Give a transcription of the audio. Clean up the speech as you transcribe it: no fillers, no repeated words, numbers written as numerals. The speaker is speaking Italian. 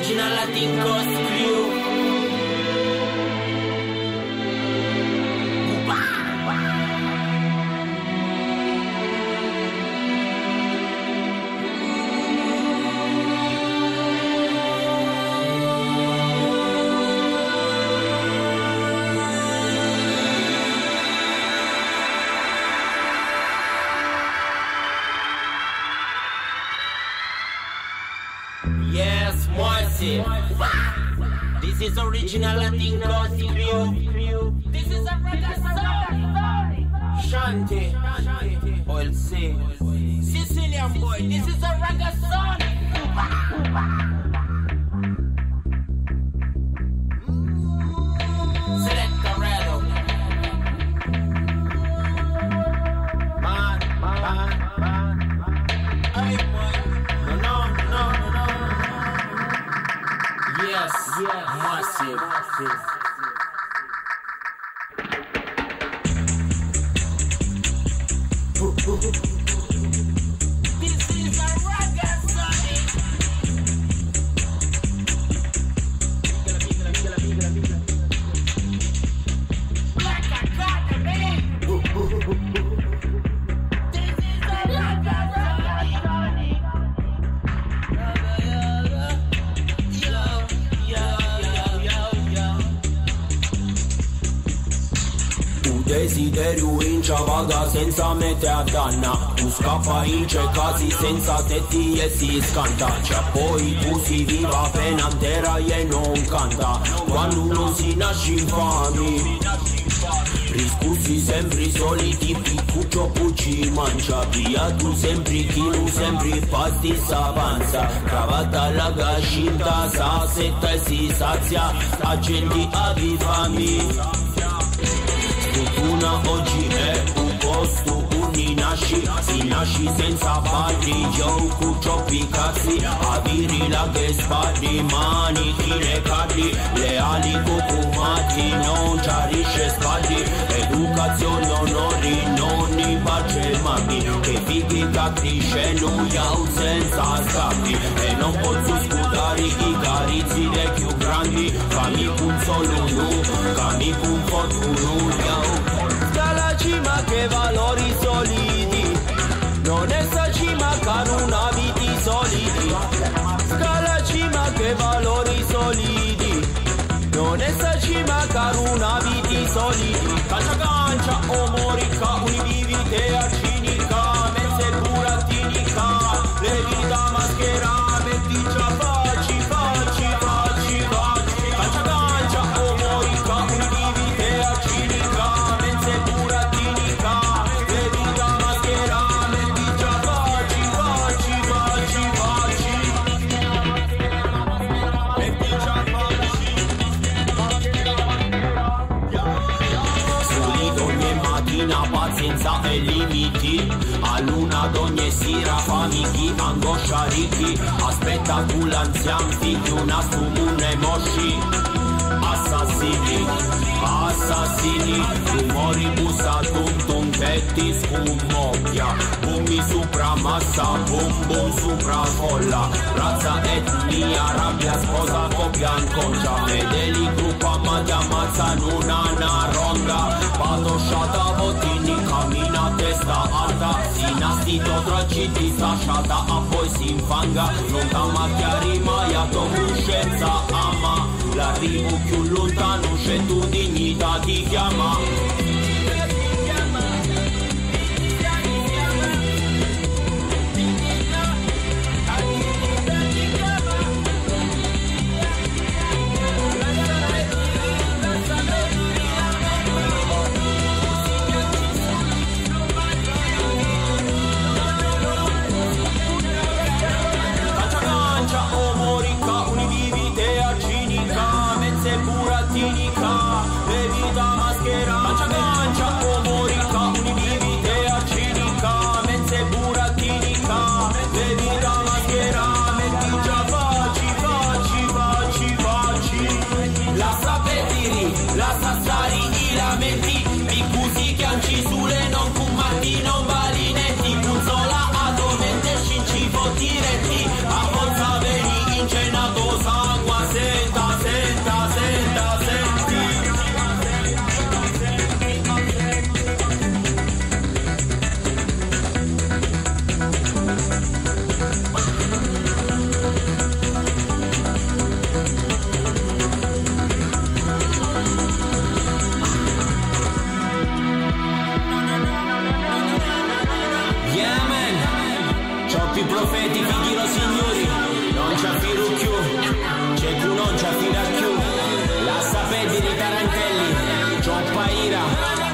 original Latin crew. Yes, Moise. This is original Latin crew. This is a Raggasonic. Shanti. O.L.C. Sicilian boy. This is a Raggasonic. Select Redo. Man. Ay, boy. No. Yes, massive. This is a Raggasonic. Black Academy. This is a Raggasonic. Desiderio in ciavaga senza mete a danna. Tu scappa in casi senza tetti e si scantaccia. Poi tu si viva pena intera e non canta. Quando uno si nasce infami, riscussi sempre i soliti, piccuccio pucci mangia. Via tu sempre chilo, sempre pasti s'avanza. Cravatta la gascinta, sa setta e si sazia. Agenti avvifami. Fortuna oggi è un posto, si nasci senza padri, gioco cioppi cazzi, aviri la che spari, manichi le cadri, le ali cocumati, non c'arisce spadi, educazione onori, non i pace mami, che fighi catrisce noi senza scappi, e non posso scudare i carizi dei più grandi, fammi un solo nu, fammi un fortuno, scala cima che valori solidi, non è sta cima con una viti solidi, scala cima che valori solidi, non è sta cima con una viti solidi, cancia omorica, univivite arcinica, mezze buratinica, le vita maschera, metti già facci, cancia omorica, univivite arcinica, mezze buratinica, le vita maschera, metti già facci, metti già solito ogni mattina, pazienza e limiti, a luna d'ogni sera, famighi, angoscia ricchi, aspetta tu l'anzian figlio, una stumune mosci, assassini, rumori bussa tum petti sfummocchia, bummi supra massa, bum supra folla, razza etnia, rabbia sposa coppia inconscia, fedeli gruppo amati ammazzano una ronda, patosciata bottini, cammina a testa alta, si nastito tra citti, sasciata a poi si infanga, non t'ammacchiari mai a tua coscienza ama, l'arrivo più lontano c'è tu dignità ti chiama. Le vita maschera, cancia omorica, univivite arcinica, mezze buratinica, le vita maschera, metti già facci, la sapetiri, la sassari, i lamenti, picusi chianci sulle non cummatti, non valinetti, punzola a domente, scinci diretti, a forza veni incenato sangue. troppa ira.